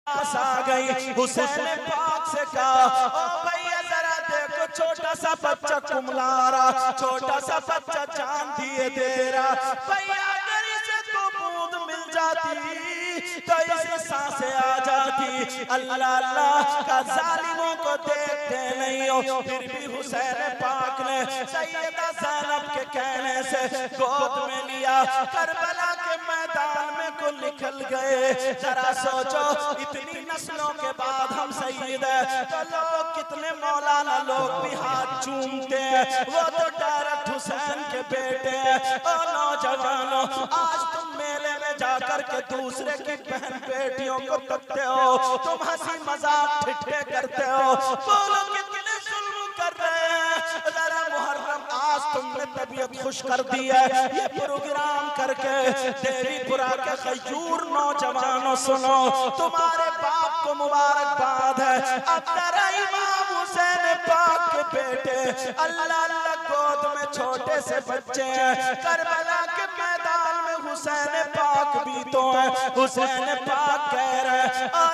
पास आ गई, हुसैन पाक से कहा, ओ भैया जरा देखो छोटा सा बच्चा कुमला रहा, छोटा सा बच्चा जान दिए दे रहा, भैया अगर इसे तो बूंद मिल जाती तो इसे सांसें आ जाती। अल्लाह अल्लाह का जालिमों को देखते नहीं हो। फिर भी हुसैन पाक ने सैयदा ज़ैनब के कहने से गोद में लिया, करबला के मैदान में को निकल गए। जरा सोचो इतनी नस्लों के बाद हम सैयद है तो लोग कितने मौलाना लोग भी हाथ चूमते हैं, वो तो डायरेक्ट हुसैन के बेटे हैं। और नौजवानों आज तुम मेले में जाकर के दूसरे की बहन बेटियों को तकते हो, तुम हंसी मजाक ठिठे करते हो, बोलो कितने जुल्म कर रहे हैं। जरा मुहर्रम आज तुमने तबीयत खुश कर दी है ये प्रोग्राम करके। देवीपुरा के खजूर नौजवानों सुनो, तुम्हारे बाप को मुबारकबाद है। अब तेरा इमाम हुसैन पाक के बेटे अल्लाह अल्लाह गोद में छोटे से बच्चे हैं। करबला के मैदान में हुसैन पाक भी तो है। हुसैन पाक कह रहे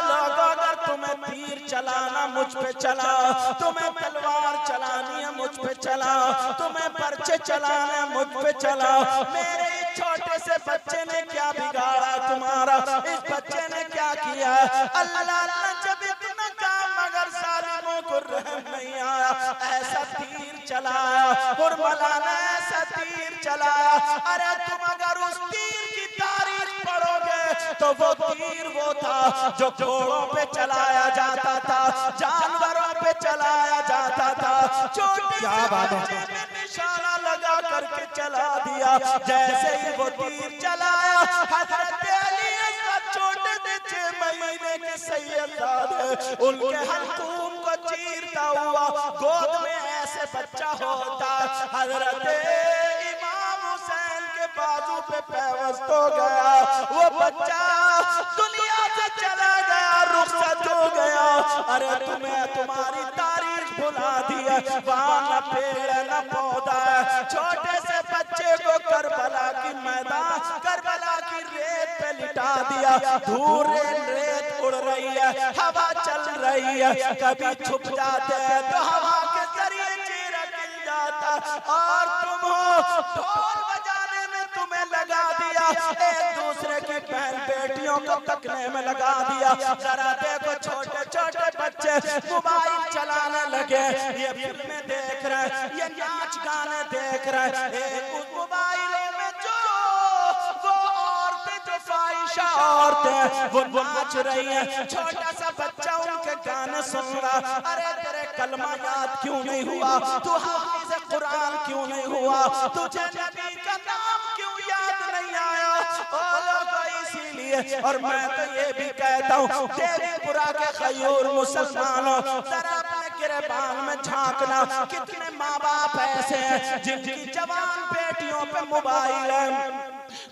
लोगों अगर तुम्हें तीर चलाना मुझ पे चला, तुम्हें तलवार चलानी है मुझ पे चला, तुम्हें पर्चे चलाना है मुझ पे चला। मेरे इस छोटे से बच्चे ने क्या बिगाड़ा तुम्हारा, इस बच्चे ने क्या किया। अल्लाह अल्लाह जब इतना काम मगर जालिमों को रहम नहीं आया, ऐसा तीर चलाया और मौलाना ऐसा तीर चलाया। अरे तुम अगर उस तीर की तारीख पढ़ोगे तो वो तीर वो था जो घोड़ों पे चलाया जाता था, जानवरों पे चलाया जाता था। छोटी सी निशाना लगा करके चला दिया। जैसे ही वो तीर चलाया हजरत अली छोटे से 6 महीने के सैयद उनके हल्कूम को चीरता हुआ गोद में ऐसे बच्चा होता। हजरत इमाम हुसैन के बाजू पे पैवस्त हो गया, वो बच्चा दुनिया से चला गया, रुखसत हो गया। अरे तुम्हें तुम्हारी तारीख भुला दी है, वहाँ न पेड़ न पौधा है। छोटे से बच्चे को करबला की मैदान, करबला की रेत पे लिटा दिया। धूल रेत उड़ रही है, हवा चल रही है, कभी छुप जाते हैं तो हवा के जरिए चेहरा गिर जाता। और तुम हो ढोल बजाने में तुम्हें लगा दिया, एक दूसरे की बहन बेटियों को तकने में लगा दिया। जरा देखो छोटे छोटे बच्चे मोबाइल चलाने लगे, ये फिल्में देख रहे हैं, ये नाच गाने देख रहे हैं। एक उस मोबाइलों में जो वो औरतें जो फाहिशा औरतें वो नाच रही हैं, छोटा सा बच्चा उनके गाने सुन रहा। अरे तेरे कलमा याद क्यों नहीं हुआ, तू हाफिज़ कुरान क्यों नहीं हुआ, तुझे नबी का नाम क्यों याद नहीं आया। ओ लोगों इसीलिए, और मैं तो ये भी कहता हूँ देवीपुरा के खयूर मुसलमानों जरा अपने गिरबान में झांकना, कितने माँ बाप ऐसे हैं जिनकी जवान बेटियों पे मोबाइल है।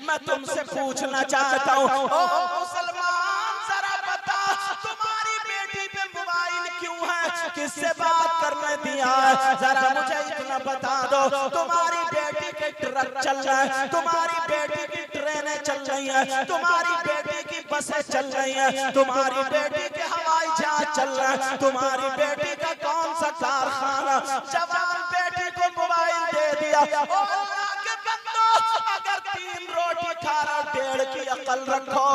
मैं तुमसे पूछना चाहता हूँ ओ मुसलमान जरा बता तुम्हारी बेटी पे मोबाइल क्यों है, किससे बात करने दिया है। जरा मुझे इतना बता दो, तुम्हारी बेटी के ट्रक चल रहे हैं, तुम्हारी बेटी की ट्रेनें चल रही हैं, तुम्हारी बेटी की बसें चल रही हैं, तुम्हारी बेटी के हवाई जहाज चल रहे हैं, तुम्हारी बेटी का कौन सा कारखाना। जवान बेटी को मोबाइल दे दिया। अगर 3 रोटी खा रहा 1.5 की अकल रखो।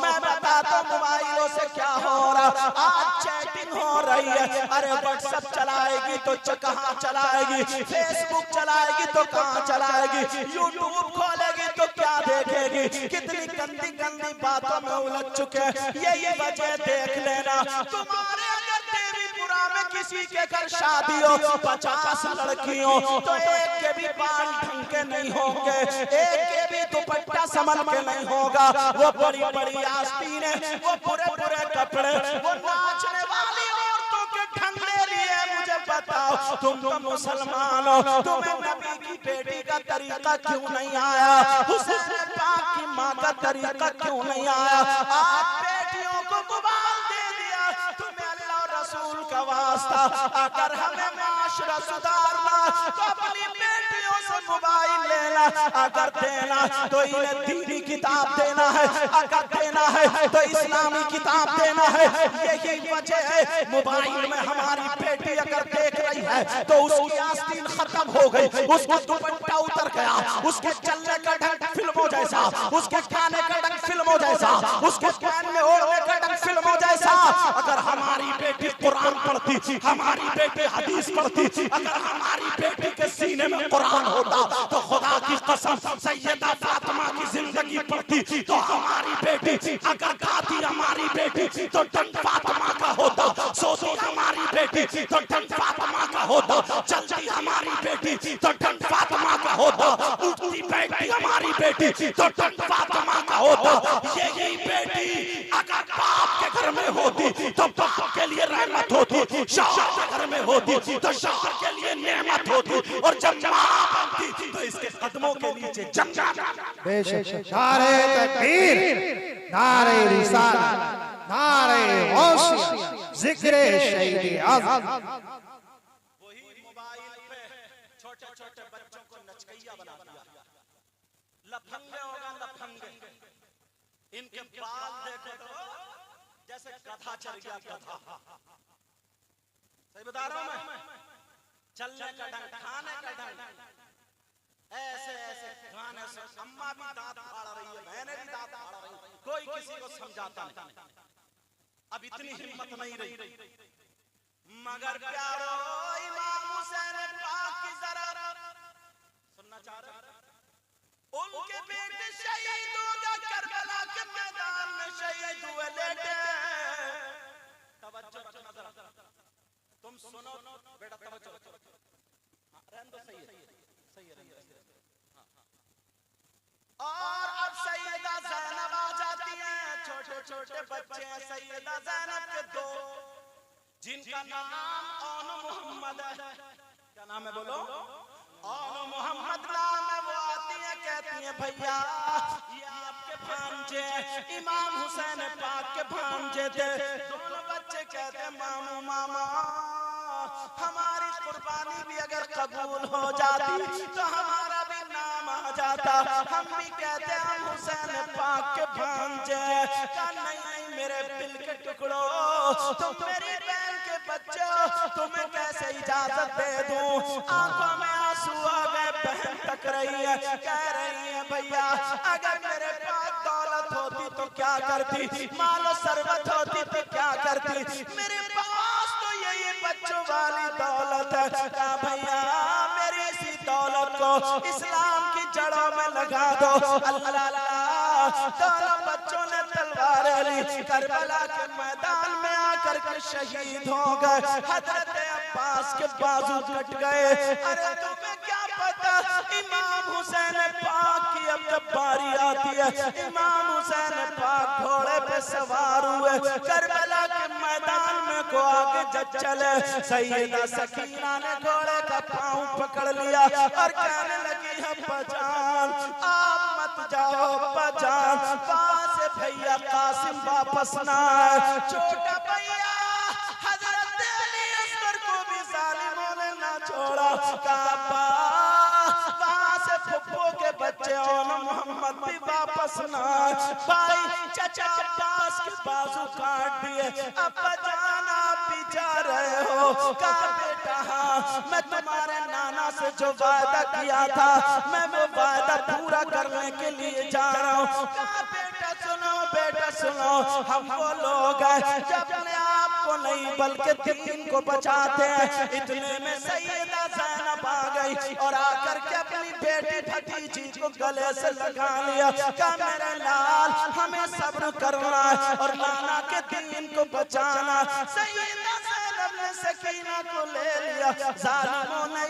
मैं बताता हूँ मोबाइलों से क्या हो रहा। आज चैटिंग हो रही है, अरे व्हाट्सएप चलाएगी तो कहाँ चलाएगी, फेसबुक चलाएगी तो कहाँ चलाएगी, यूट्यूब खोलेगी तो क्या देखेगी। कितनी गंदी गंदी बातों में उलझ चुके हैं। यही वजह देख लेना, तुम्हारे अगर देवीपुरा में किसी के घर शादी हो 50 लड़कियों तो एक के भी बाल ढंग के नहीं होंगे, एक के भी दुपट्टा संभल के नहीं होगा। वो बड़ी बड़ी आस्तीनें, वो पूरे पूरे कपड़े, वो नाचने वाली औरतों के ढंगले लिए। मुझे बताओ तुम तो मुसलमान हो, तुम्हें नबी की बेटी का तरीका क्यों नहीं आया, हुसैन पाक की माँ का तरीका क्यों नहीं आया। आज बेटियों को गुबाल दे दिया। तुम्हें अल्लाह रसूल का वास्ता, अगर हमें माशरा सुधारना तो अपनी बेटियों से मोबाइल लेना, अगर देना तो इन्हें दीनी किताब देना है, अगर देना है तो इस्लामी किताब देना है। यही वजह है मोबाइल में हमारी बेटी अगर देख रही है तो उसकी आस्तीन खत्म हो गई, उसका दुपट्टा उतर गया, उसके चलने का ढंग फिल्मों जैसा, उसके खाने का ढंग फिल्मों जैसा, उसके पैर में ओढ़ने का ढंग फिल्मों जैसा। अगर हमारी बेटी कुरान पढ़ती, हमारी बेटी हदीस पढ़ती, अगर हमारी बेटी के सीने में कुरान होता तो खुदा की कसम सैयदा फातिमा की जिंदगी पढ़ती तो हमारी बेटी, अगर गाती हमारी बेटी तो डंड फातिमा का होता, सोती हमारी बेटी तो डंड फातिमा का होता, चलती हमारी बेटी तो डंड फातिमा का होता, उठती बैठती हमारी बेटी तो डंड फातिमा का होता। यही बेटी अगर बाप के घर में होती तो बाप के लिए रहमत होती, शौहर के घर में होती तो शौहर के लिए नेमत होती, और जब मां बनती तो इसके कदमों के नीचे जन्नत। बेशक नारे तकबीर, नारे रिसालत, नारे गौसिया, जिक्र शहीद आज़म। वही मोबाइल पे छोटे छोटे बच्चों को नचकैया बना दिया, लफंगे होगा लफंगे। इनके बाल देखो तो जैसे गधा चल गया, गधा। सही बता रहा हूं मैं? चलने का ढंग, खाने का ढंग, ऐसे ऐसे गाने से अम्मा भी दांत फाड़ रही है, मैंने भी दांत फाड़ रही हूं, कोई किसी को समझाता नहीं। अब इतनी हिम्मत नहीं रही, मगर प्यारो इमाम हुसैन पाक की जरा सुनना चाह रहे, उनके बेटे शहीद हो गए करबला के मैदान में, शहीद हुए लेटे। तवज्जो रखना जरा, तुम सुनो बेटा, तवज्जो रखो। रहने दो, सही है, सही है, और अब सैयदा ज़ैनब आ जाती हैं, छोटे छोटे बच्चे हैं सैयदा ज़ैनब के दो, जिनका नाम ओन मोहम्मद है। क्या नाम है बोलो? ओन मोहम्मद नाम है। वो आती हैं, कहती हैं भैया ये आपके भांजे इमाम हुसैन पाक के भांजे थे। दोनों बच्चे कहते मामू मामा हमारी कुर्बानी भी अगर कबूल हो जाती तो हमारा भी नाम आ जाता, हम भी कहते हम हुसैन पाक के भांजे। कहा नहीं मेरे दिल के टुकड़ो, तुम मेरी बहन के बच्चे, तुम्हें कैसे इजाजत दे दूं। आंखों में आंसू आ गए, बहन तक रही है, कह रही है भैया अगर मेरे पास दौलत होती तो क्या करती, मालो सरबत होती तो क्या करती, मेरे पास तो यही बच्चों वाली दौलत है। कहा भैया मेरी इसी दौलत को इस्लाम की जड़ों में लगा दो। अल्लाह, दोनों बच्चों ने तलवारें ली, करबला के मैदान में आकर के शहीद हो गए। हजरत अब्बास के बाजू कट गए। अरे तुम्हें क्या पता इमाम हुसैन पाक की अब जब बारी आती है, इमाम हुसैन पाक घोड़े पे सवार हुए, करबला के मैदान में को आगे जब चले, सैयदा सकीना ने घोड़े का पांव पकड़ लिया और कहने लगी अब्बा जान आप मत जाओ, अब्बा जान वहां से भैया कासिम वापस ना आए। छोटा भैया हजरत अली असगर को भी जालिमों ने ना छोड़ा। कहा वहां से फुप्पो के बच्चे और मोहम्मद भी वापस ना आए। भाई चाचा अब्बास के बाजू काट दिए। अब्बा जान आप भी जा रहे हो? कहा बेटा हाँ, मैं तुम्हारे नाना से जो वादा किया था मैं वो वादा पूरा करने के लिए जा रहा हूँ। कहा बेटा सुनो, हम वो लोग हैं जो अपने आप को नहीं बल्कि दीन को बचाते हैं। इतने में सैयदा ज़ैनब आ गई और आकर के अपनी बेटी भतीजी को गले से लगा लिया। कहा मेरे लाल हमें सब्र करना है और नाना के दीन को बचाना। सैयदा ज़ैनब ने सकीना को ले लिया, जालिमों ने